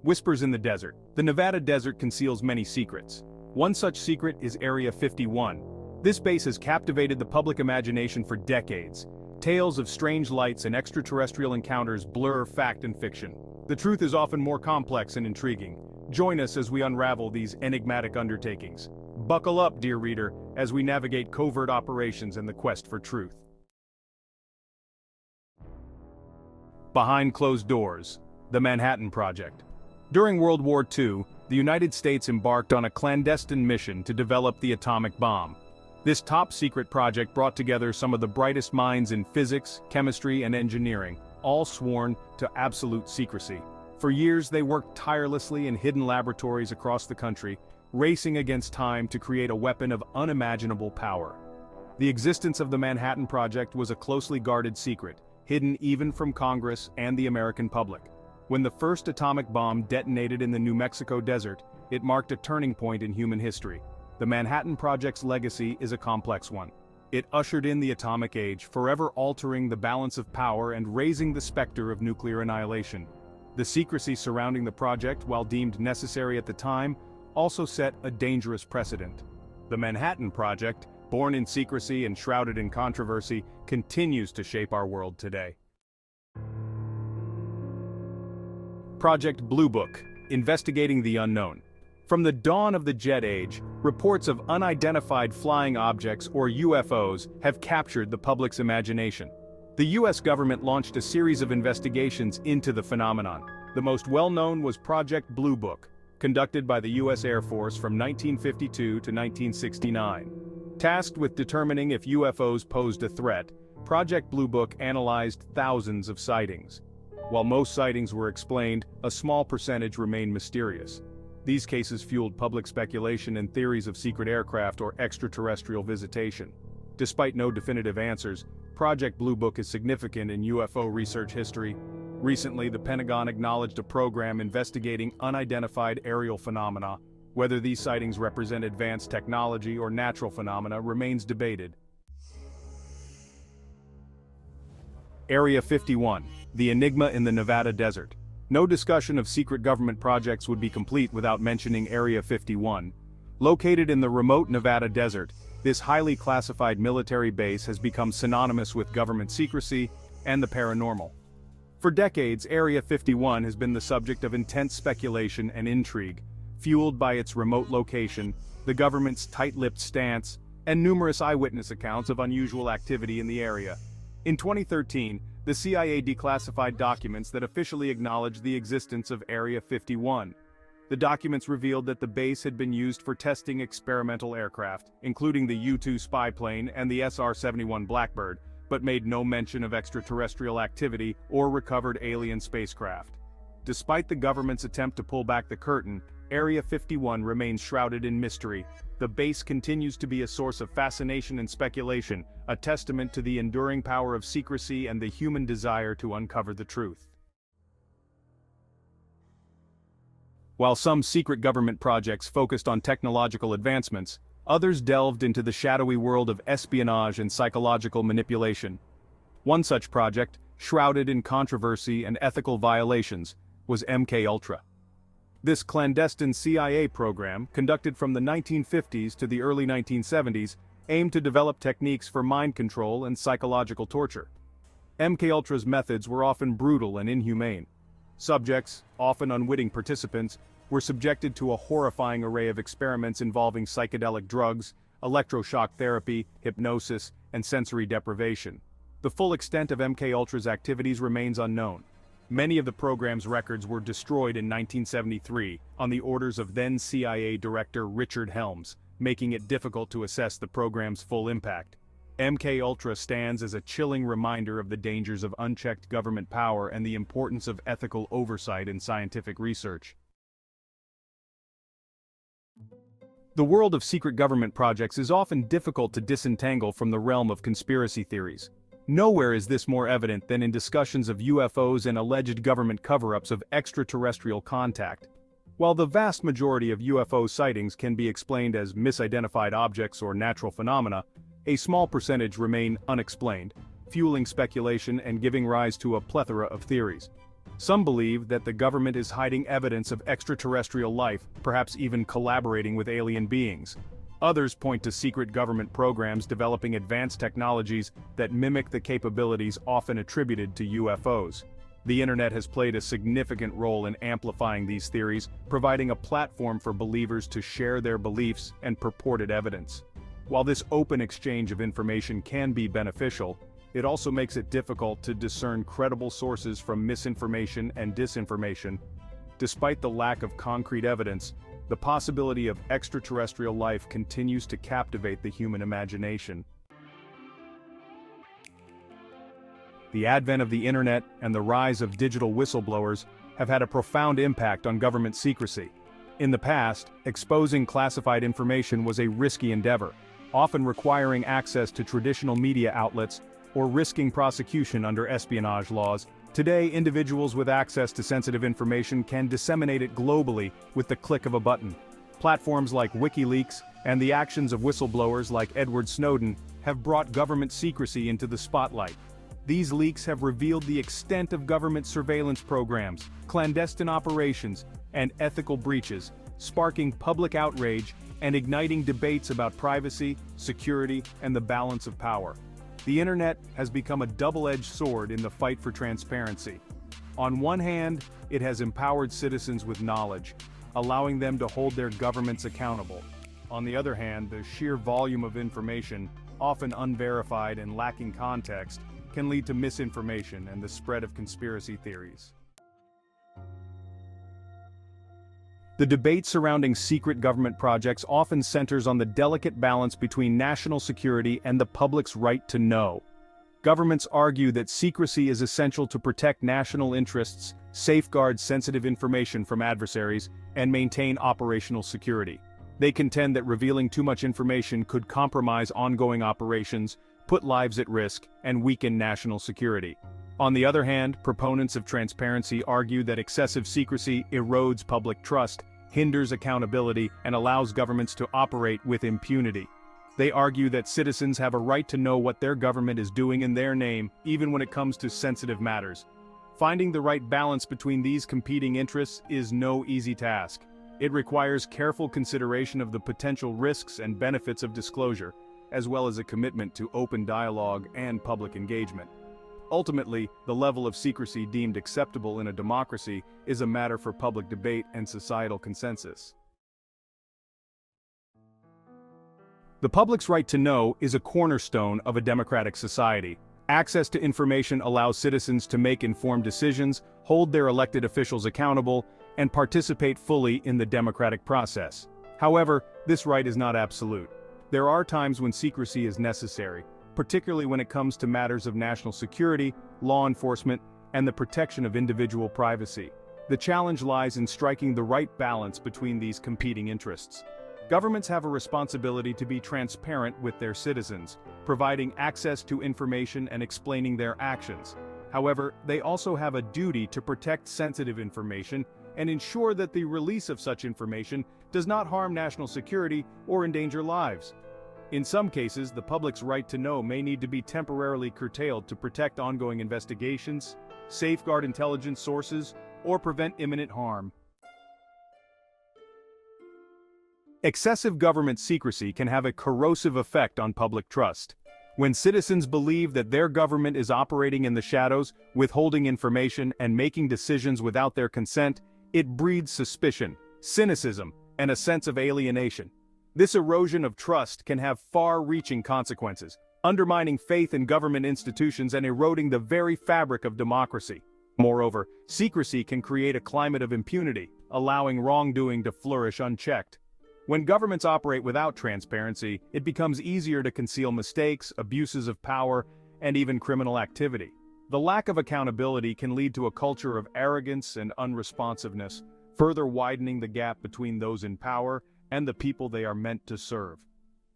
Whispers in the desert. The Nevada desert conceals many secrets. One such secret is Area 51. This base has captivated the public imagination for decades. Tales of strange lights and extraterrestrial encounters blur fact and fiction. The truth is often more complex and intriguing. Join us as we unravel these enigmatic undertakings. Buckle up, dear reader, as we navigate covert operations and the quest for truth. Behind closed doors, the Manhattan Project. During World War II, the United States embarked on a clandestine mission to develop the atomic bomb. This top-secret project brought together some of the brightest minds in physics, chemistry, and engineering, all sworn to absolute secrecy. For years, they worked tirelessly in hidden laboratories across the country, racing against time to create a weapon of unimaginable power. The existence of the Manhattan Project was a closely guarded secret, hidden even from Congress and the American public. When the first atomic bomb detonated in the New Mexico desert, it marked a turning point in human history. The Manhattan Project's legacy is a complex one. It ushered in the atomic age, forever altering the balance of power and raising the specter of nuclear annihilation. The secrecy surrounding the project, while deemed necessary at the time, also set a dangerous precedent. The Manhattan Project, born in secrecy and shrouded in controversy, continues to shape our world today. Project Blue Book, investigating the unknown. From the dawn of the jet age, reports of unidentified flying objects or UFOs have captured the public's imagination. The US government launched a series of investigations into the phenomenon. The most well-known was Project Blue Book, conducted by the US Air Force from 1952 to 1969. Tasked with determining if UFOs posed a threat, Project Blue Book analyzed thousands of sightings. While most sightings were explained, a small percentage remained mysterious. These cases fueled public speculation and theories of secret aircraft or extraterrestrial visitation. Despite no definitive answers, Project Blue Book is significant in UFO research history. Recently, the Pentagon acknowledged a program investigating unidentified aerial phenomena. Whether these sightings represent advanced technology or natural phenomena remains debated. Area 51, the Enigma in the Nevada desert. No discussion of secret government projects would be complete without mentioning Area 51. Located in the remote Nevada desert, this highly classified military base has become synonymous with government secrecy and the paranormal. For decades, Area 51 has been the subject of intense speculation and intrigue, fueled by its remote location, the government's tight-lipped stance, and numerous eyewitness accounts of unusual activity in the area. In 2013, the CIA declassified documents that officially acknowledged the existence of Area 51. The documents revealed that the base had been used for testing experimental aircraft, including the U-2 spy plane and the SR-71 Blackbird, but made no mention of extraterrestrial activity or recovered alien spacecraft. Despite the government's attempt to pull back the curtain, Area 51 remains shrouded in mystery. The base continues to be a source of fascination and speculation, a testament to the enduring power of secrecy and the human desire to uncover the truth. While some secret government projects focused on technological advancements, others delved into the shadowy world of espionage and psychological manipulation. One such project, shrouded in controversy and ethical violations, was MKUltra. This clandestine CIA program, conducted from the 1950s to the early 1970s, aimed to develop techniques for mind control and psychological torture. MKUltra's methods were often brutal and inhumane. Subjects, often unwitting participants, were subjected to a horrifying array of experiments involving psychedelic drugs, electroshock therapy, hypnosis, and sensory deprivation. The full extent of MKUltra's activities remains unknown. Many of the program's records were destroyed in 1973 on the orders of then CIA Director Richard Helms, making it difficult to assess the program's full impact. MKUltra stands as a chilling reminder of the dangers of unchecked government power and the importance of ethical oversight in scientific research. The world of secret government projects is often difficult to disentangle from the realm of conspiracy theories. Nowhere is this more evident than in discussions of UFOs and alleged government cover-ups of extraterrestrial contact. While the vast majority of UFO sightings can be explained as misidentified objects or natural phenomena, a small percentage remain unexplained, fueling speculation and giving rise to a plethora of theories. Some believe that the government is hiding evidence of extraterrestrial life, perhaps even collaborating with alien beings. Others point to secret government programs developing advanced technologies that mimic the capabilities often attributed to UFOs. The internet has played a significant role in amplifying these theories, providing a platform for believers to share their beliefs and purported evidence. While this open exchange of information can be beneficial, it also makes it difficult to discern credible sources from misinformation and disinformation. Despite the lack of concrete evidence, the possibility of extraterrestrial life continues to captivate the human imagination. The advent of the internet and the rise of digital whistleblowers have had a profound impact on government secrecy. In the past, exposing classified information was a risky endeavor, often requiring access to traditional media outlets or risking prosecution under espionage laws. Today, individuals with access to sensitive information can disseminate it globally with the click of a button. Platforms like WikiLeaks and the actions of whistleblowers like Edward Snowden have brought government secrecy into the spotlight. These leaks have revealed the extent of government surveillance programs, clandestine operations, and ethical breaches, sparking public outrage and igniting debates about privacy, security, and the balance of power. The internet has become a double-edged sword in the fight for transparency. On one hand, it has empowered citizens with knowledge, allowing them to hold their governments accountable. On the other hand, the sheer volume of information, often unverified and lacking context, can lead to misinformation and the spread of conspiracy theories. The debate surrounding secret government projects often centers on the delicate balance between national security and the public's right to know. Governments argue that secrecy is essential to protect national interests, safeguard sensitive information from adversaries, and maintain operational security. They contend that revealing too much information could compromise ongoing operations, put lives at risk, and weaken national security. On the other hand, proponents of transparency argue that excessive secrecy erodes public trust, hinders accountability, and allows governments to operate with impunity. They argue that citizens have a right to know what their government is doing in their name, even when it comes to sensitive matters. Finding the right balance between these competing interests is no easy task. It requires careful consideration of the potential risks and benefits of disclosure, as well as a commitment to open dialogue and public engagement. Ultimately, the level of secrecy deemed acceptable in a democracy is a matter for public debate and societal consensus. The public's right to know is a cornerstone of a democratic society. Access to information allows citizens to make informed decisions, hold their elected officials accountable, and participate fully in the democratic process. However, this right is not absolute. There are times when secrecy is necessary, particularly when it comes to matters of national security, law enforcement, and the protection of individual privacy. The challenge lies in striking the right balance between these competing interests. Governments have a responsibility to be transparent with their citizens, providing access to information and explaining their actions. However, they also have a duty to protect sensitive information and ensure that the release of such information does not harm national security or endanger lives. In some cases, the public's right to know may need to be temporarily curtailed to protect ongoing investigations, safeguard intelligence sources, or prevent imminent harm. Excessive government secrecy can have a corrosive effect on public trust. When citizens believe that their government is operating in the shadows, withholding information, and making decisions without their consent, it breeds suspicion, cynicism, and a sense of alienation. This erosion of trust can have far-reaching consequences, undermining faith in government institutions and eroding the very fabric of democracy. Moreover, secrecy can create a climate of impunity, allowing wrongdoing to flourish unchecked. When governments operate without transparency, it becomes easier to conceal mistakes, abuses of power, and even criminal activity. The lack of accountability can lead to a culture of arrogance and unresponsiveness, further widening the gap between those in power and the people they are meant to serve.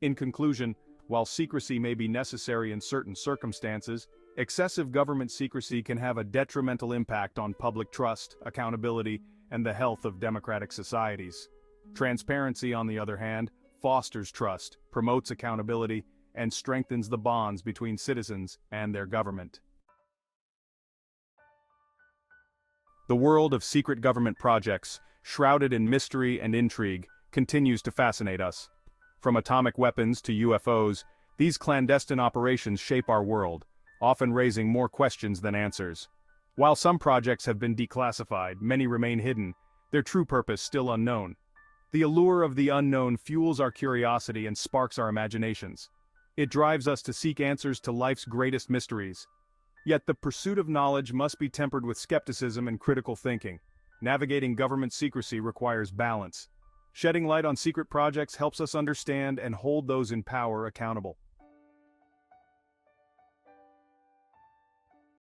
In conclusion, while secrecy may be necessary in certain circumstances, excessive government secrecy can have a detrimental impact on public trust, accountability, and the health of democratic societies. Transparency, on the other hand, fosters trust, promotes accountability, and strengthens the bonds between citizens and their government. The world of secret government projects, shrouded in mystery and intrigue, continues to fascinate us. From atomic weapons to UFOs, these clandestine operations shape our world, often raising more questions than answers. While some projects have been declassified, many remain hidden, their true purpose still unknown. The allure of the unknown fuels our curiosity and sparks our imaginations. It drives us to seek answers to life's greatest mysteries. Yet the pursuit of knowledge must be tempered with skepticism and critical thinking. Navigating government secrecy requires balance. Shedding light on secret projects helps us understand and hold those in power accountable.